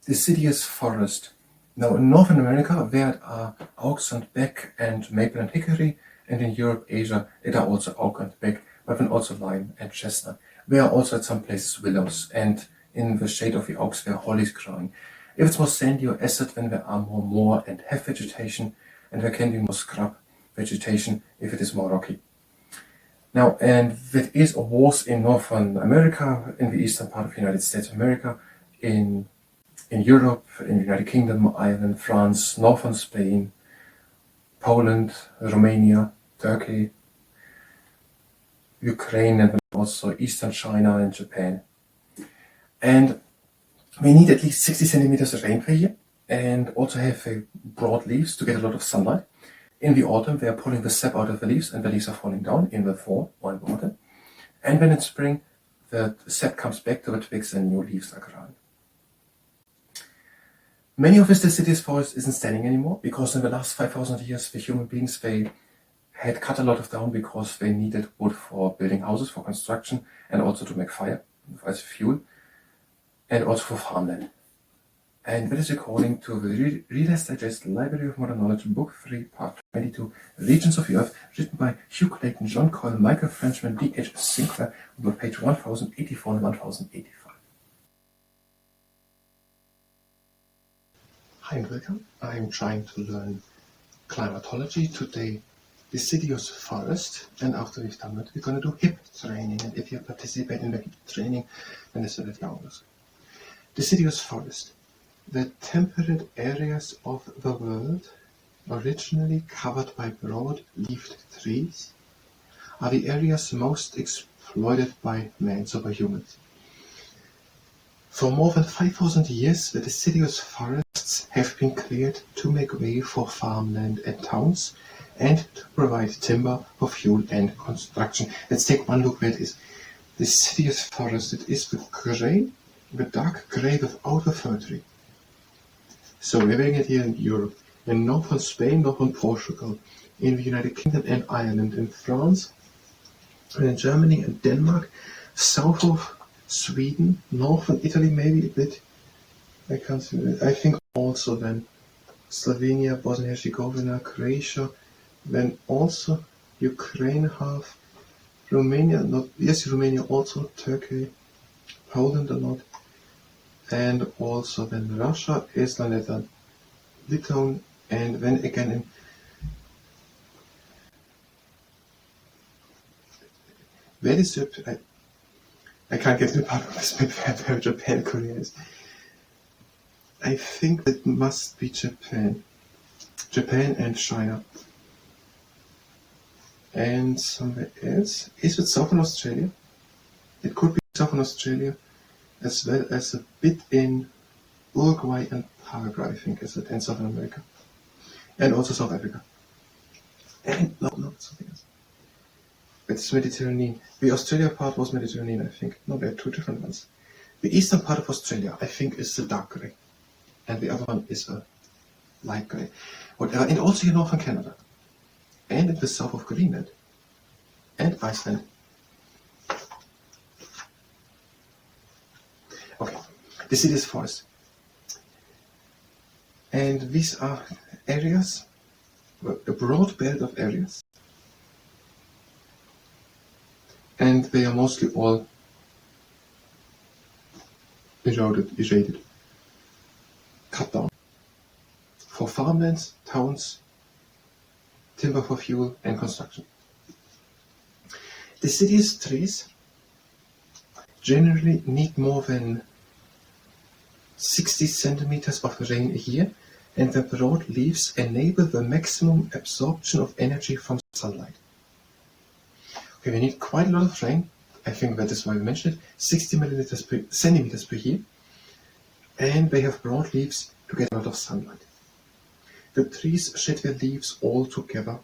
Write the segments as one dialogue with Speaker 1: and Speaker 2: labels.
Speaker 1: deciduous forest. Now in North America there are oaks and beech and maple and hickory, and in Europe, Asia, it are also oak and beech, but then also lime and chestnut. There are also at some places willows, and in the shade of the oaks there are hollies growing. If it's more sandy or acid, then there are more moor and heath vegetation, and there can be more scrub vegetation if it is more rocky. Now, and there is a was in Northern America, in the eastern part of the United States of America, in Europe, in the United Kingdom, Ireland, France, northern Spain, Poland, Romania, Turkey, Ukraine, and also eastern China and Japan. And we need at least 60 centimeters of rain per year, and also have broad leaves to get a lot of sunlight. In the autumn, they are pulling the sap out of the leaves, and the leaves are falling down in the fall or in the autumn. And then in spring, the sap comes back to the twigs and new leaves are growing. Many of this deciduous forest isn't standing anymore because in the last 5,000 years, the human beings, they had cut a lot of down because they needed wood for building houses, for construction, and also to make fire as fuel, and also for farmland. And that is according to the Reader's Digest Library of Modern Knowledge, Book 3, Part 22, Regions of the Earth, written by Hugh Clayton, John Coyle, Michael Frenchman, D.H. Sinclair, on page 1084 and 1085. Hi and welcome. I'm trying to learn climatology today, deciduous forest, and after we've done it, we're going to do hip training. And if you participate in the hip training, then it's a little hours. Deciduous forest. The temperate areas of the world, originally covered by broad-leaved trees, are the areas most exploited by man, so by humans. For more than 5,000 years, the deciduous forests have been cleared to make way for farmland and towns, and to provide timber for fuel and construction. Let's take one look where it is. The deciduous forest, it is the dark grey without the fir tree. So we're having it here in Europe, in northern Spain, northern Portugal, in the United Kingdom and Ireland, in France, and in Germany and Denmark, south of Sweden, northern Italy maybe a bit, I can't see it. I think also then Slovenia, Bosnia and Herzegovina, Croatia, then also Ukraine half, Romania, Romania also, Turkey, Poland a lot, and also then Russia, Estland, Lettland, Litauen, and then again in where is Japan? I can't get to the part of this map where Japan, Korea is. I think it must be Japan. Japan and China. And somewhere else. Is it Southern Australia? It could be Southern Australia, as well as a bit in Uruguay and Paraguay, I think, is it, in Southern America. And also South Africa. And no, something else. It's Mediterranean. The Australia part was Mediterranean, I think. No, there are two different ones. The eastern part of Australia, I think, is the dark grey. And the other one is a light grey. Whatever. And also in northern Canada. And in the south of Greenland. And Iceland. Okay. Deciduous forest. And these are areas, a broad belt of areas. And they are mostly all irradiated, cut down. For farmlands, towns, timber for fuel and construction. Deciduous trees generally need more than 60 centimeters of rain a year, and the broad leaves enable the maximum absorption of energy from sunlight. Okay, we need quite a lot of rain. I think that is why we mentioned it. 60 centimeters per year. And they have broad leaves to get a lot of sunlight. The trees shed their leaves all together.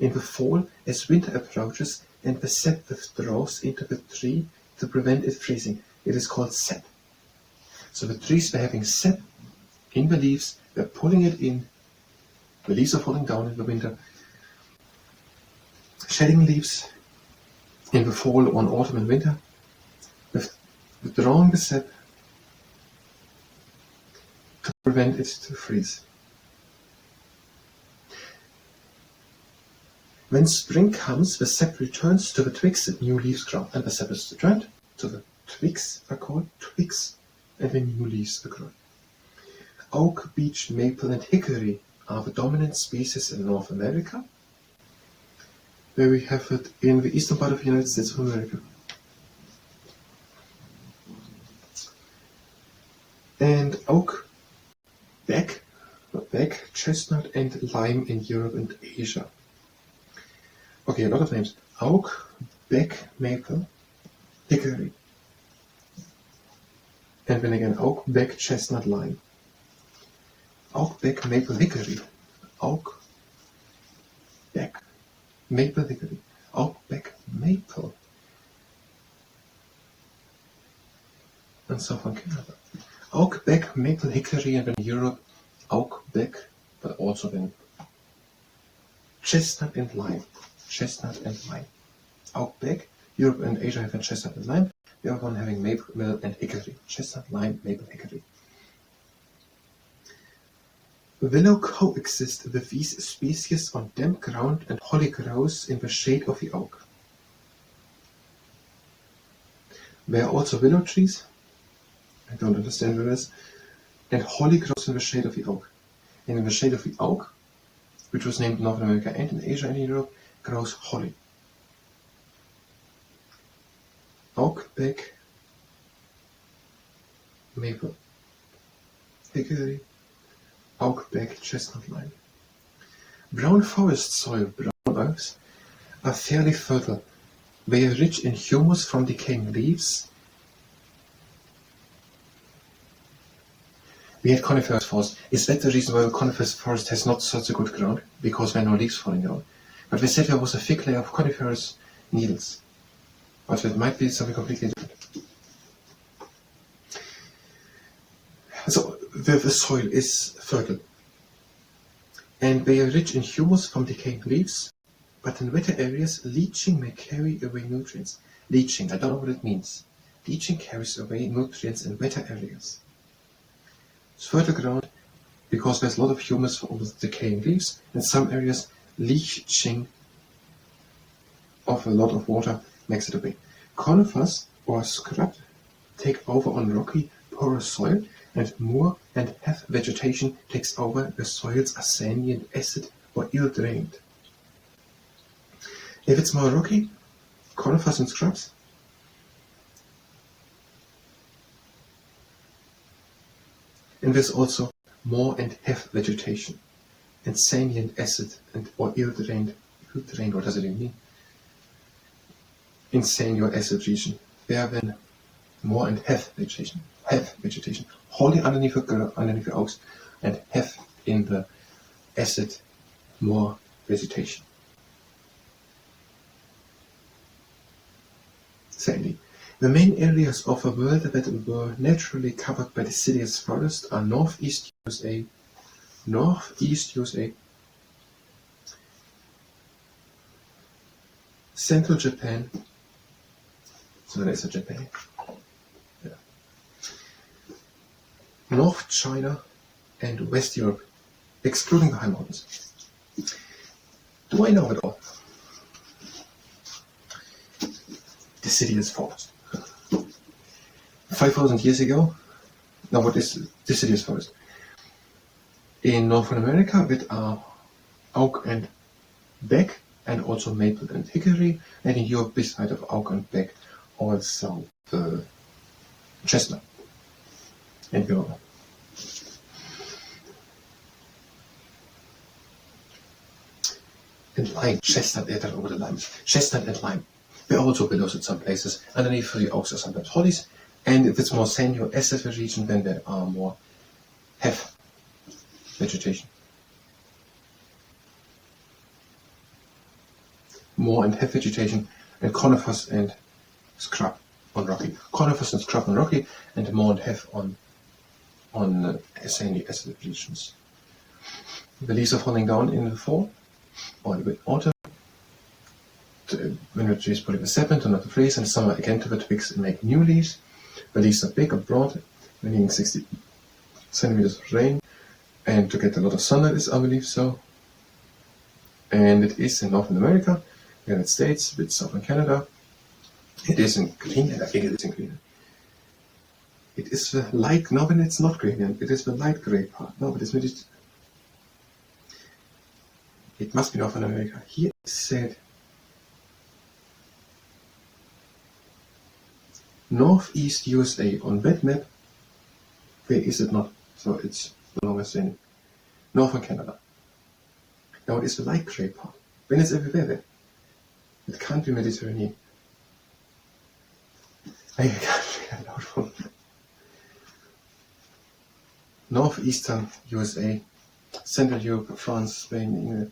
Speaker 1: In the fall, as winter approaches and the sap withdraws into the tree to prevent it freezing, it is called sap. So the trees were having sap in the leaves, they're pulling it in, the leaves are falling down in the winter, shedding leaves in the fall, on, autumn and winter, withdrawing the sap, to prevent it to freeze. When spring comes, the sap returns to the twigs and new leaves grow. And the sap is returned to the twigs are called twigs, and the new leaves are grown. Oak, beech, maple, and hickory are the dominant species in North America, where we have it in the eastern part of the United States of America. And oak, beck, chestnut, and lime in Europe and Asia. Okay, a lot of names. Oak, beck, maple, hickory. And then again, oak, beck, chestnut, lime. Oak, beck, maple, hickory. Oak, beck, maple, hickory. Oak, beck, maple. And so from Canada. Oak, beck, maple, hickory, and in Europe, oak, beck, but also then chestnut and lime. Chestnut and lime. Oak, beck, Europe and Asia have chestnut and lime. The other one having maple and hickory. Chestnut, lime, maple, hickory. Willow coexist with these species on damp ground, and holly grows in the shade of the oak. There are also willow trees. I don't understand where it is. And holly grows in the shade of the oak. And in the shade of the oak, which was named North America and in Asia and in Europe, grows holly. Oak, beck, maple, hickory, oak, beck, chestnut, lime. Brown forest soil, brown earths, are fairly fertile. They are rich in humus from decaying leaves. We had coniferous forest. Is that the reason why the coniferous forest has not such a good ground? Because there are no leaves falling down. But they said there was a thick layer of coniferous needles. But it might be something completely different. So the soil is fertile. And they are rich in humus from decaying leaves. But in wetter areas, leaching may carry away nutrients. Leaching, I don't know what it means. Leaching carries away nutrients in wetter areas. It's fertile ground because there's a lot of humus from the decaying leaves. In some areas, leaching of a lot of water makes it away. Conifers or scrub take over on rocky, porous soil, and moor and heath vegetation takes over where soils are sandy and acid or ill-drained. If it's more rocky, conifers and scrubs, and there's also moor and heath vegetation, and sandy and acid and or ill-drained. Ill-drained, what does it even mean? In sandy or acid region, there then moor and heath vegetation. Heath vegetation, holly underneath the oaks, and heath in the acid moor vegetation. Sandy. The main areas of the world that were naturally covered by deciduous forest are northeast USA, central Japan, so there's a Japan, yeah. North China, and West Europe, excluding the high mountains. Do I know it all? Deciduous forest. 5,000 years ago, now what is deciduous forest? In North America, with oak and beck, and also maple and hickory, and in Europe, beside of oak and beck, also the chestnut and willow. And lime, chestnut, over the lime. Chestnut and lime. There are also willows in some places. Underneath the oaks are sometimes hollies. And if it's more sandy or acid region, then there are more heath vegetation. More and heath vegetation, and conifers and scrub on rocky. Conifers and scrub on rocky, and more and heath on sandy acid regions. The leaves are falling down in the fall or in the autumn. When the trees put the sap to not to freeze, and summer again to the twigs and make new leaves. The leaves are big and broad, meaning 60 centimeters of rain, and to get a lot of sunlight is, I believe so. And it is in North America, United States, a bit southern Canada. It is in Greenland, I think it is in Greenland. It is the light, no, but it's not Greenland, it is the light grey part. No, but it must be North America. Here it said Northeast USA on that map. Where is it not? So it's the longest in Northern Canada. Now it is the light grey part. When it's everywhere there. It can't be Mediterranean. I can't figure it out from Northeastern USA, Central Europe, France, Spain,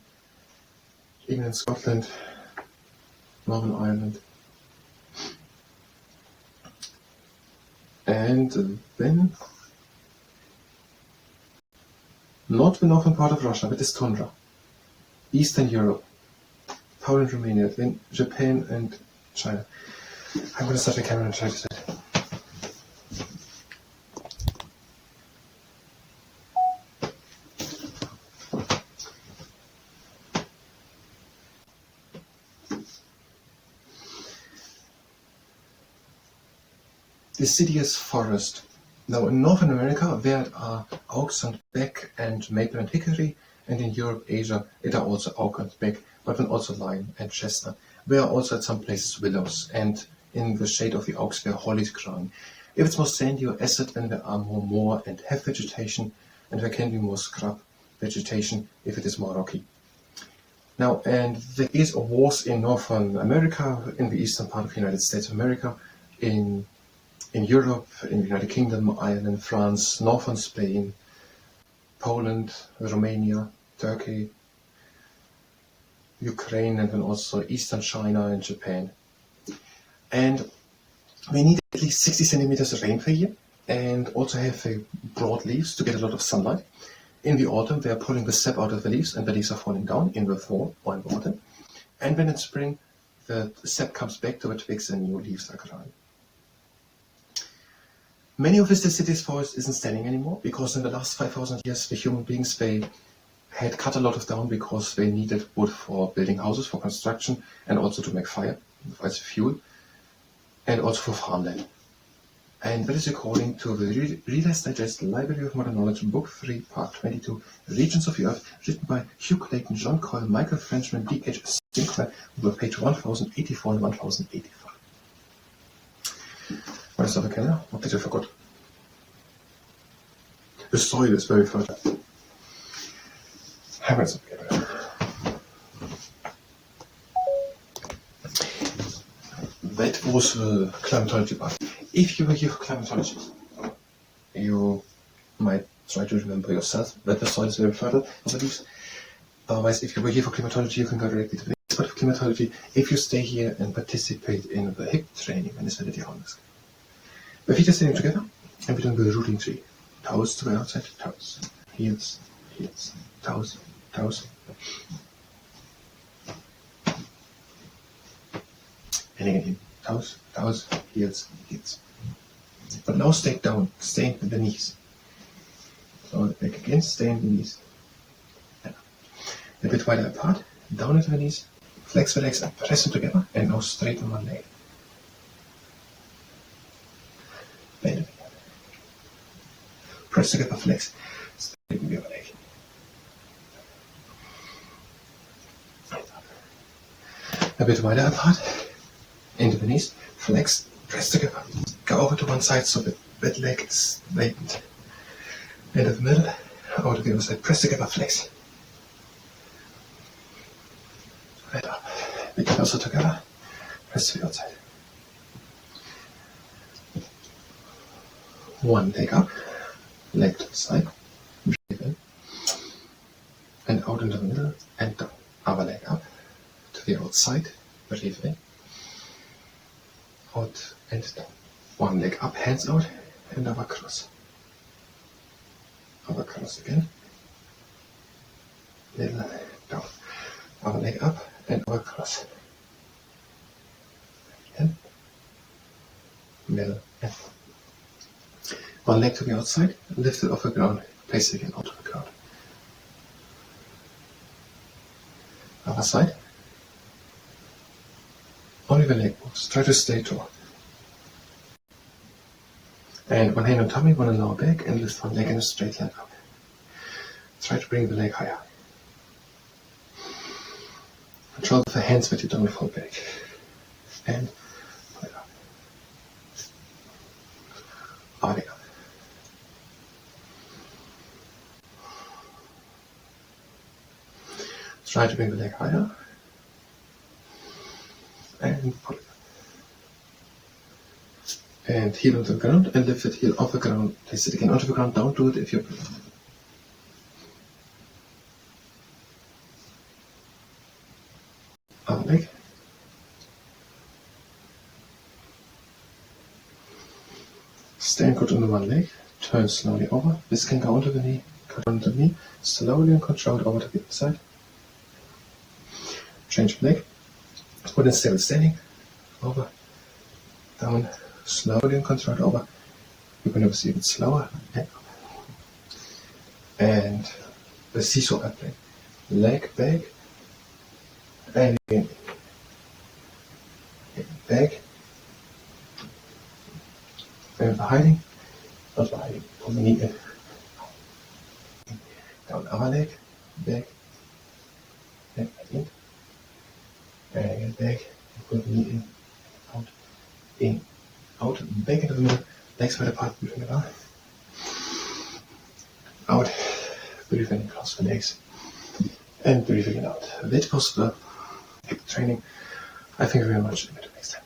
Speaker 1: England, Scotland, Northern Ireland. And then not the northern part of Russia, but it's tundra. Eastern Europe, Poland, Romania, then Japan and China. I'm going to start the camera and try to set it. Deciduous forest. Now in North America there are oaks and beech and maple and hickory, and in Europe, Asia, it are also oak and beech, but then also lime and chestnut. There are also at some places willows, and in the shade of the oaks there are hollies growing. If it's more sandy or acid, then there are more moor and heath vegetation, and there can be more scrub vegetation if it is more rocky. Now, and there is a wars in Northern America, in the eastern part of the United States of America, in Europe, in the United Kingdom, Ireland, France, northern Spain, Poland, Romania, Turkey, Ukraine, and then also eastern China and Japan. And we need at least 60 centimeters of rain per year, and also have broad leaves to get a lot of sunlight. In the autumn, they are pulling the sap out of the leaves, and the leaves are falling down in the fall or in the autumn. And then in spring, the sap comes back to the twigs and new leaves are growing. Many of this deciduous forest isn't standing anymore because in the last 5,000 years the human beings, they had cut a lot of down because they needed wood for building houses, for construction, and also to make fire as fuel, and also for farmland. And that is according to the Reader's Digest Library of Modern Knowledge, Book 3, Part 22, Regions of the Earth, written by Hugh Clayton, John Coyle, Michael Frenchman, D.H. Sinclair, over page 1084 and 1085. What is that, Canada? What did I forget? The soil is very fertile. How is it? That was the climatology part. If you were here for climatology, you might try to remember yourself that the soil is very fertile, I believe. Otherwise, if you were here for climatology, you can go directly to the next part of climatology if you stay here and participate in the hip training and this video on this. The feet are sitting together and we're doing the rooting tree. Toes to the outside, toes, heels, heels, toes, toes. And again, toes, toes, heels, heels. But now stay down, stay in the knees. So back again, stay in the knees. Yeah. A bit wider apart, down into the knees, flex the legs and press them together, and now straighten one leg. Bend it. Press together, flex, straighten the other leg. A bit wider apart, into the knees, flex, press together. Go over to one side so that leg is straightened. Into the middle, over to the other side, press together, flex. Right up. We can also together, press to the outside. One leg up, leg to the side, breathe in, and out into the middle, and down. Other leg up, to the outside, breathe in, out and down. One leg up, hands out, and over cross. Over cross again, middle, down. Other leg up, and over cross. Again, middle, and One leg to the outside, lift it off the ground, place it again onto the ground. Other side. Only the leg moves. Try to stay tall. And one hand on tummy, one on lower back, and lift one leg in a straight line up. Try to bring the leg higher. Control the hands with your tummy fall back. And pull it up. Body up. Try to bring the leg higher. And pull it up. And heel onto the ground, and lift it heel off the ground. Place it again onto the ground. Don't do it if you're other leg. Stand good on the one leg. Turn slowly over. This can go onto the knee. Go down to the knee. Slowly and controlled over to the other side. Change leg. Put in stable standing. Over. Down. Slowly and controlled over. You're going to see it slower and up. And the seesaw airplane. Leg back. And again. Back. And for hiding. Not for hiding. Pull the knee in. Down other leg. Back. And in. And again back. And pull the knee in. Out. In. Out, back into the middle, legs wide apart, breathing it out. Out, breathing across the legs, and breathing it out. That was the hip training. I thank you very much, and until next time.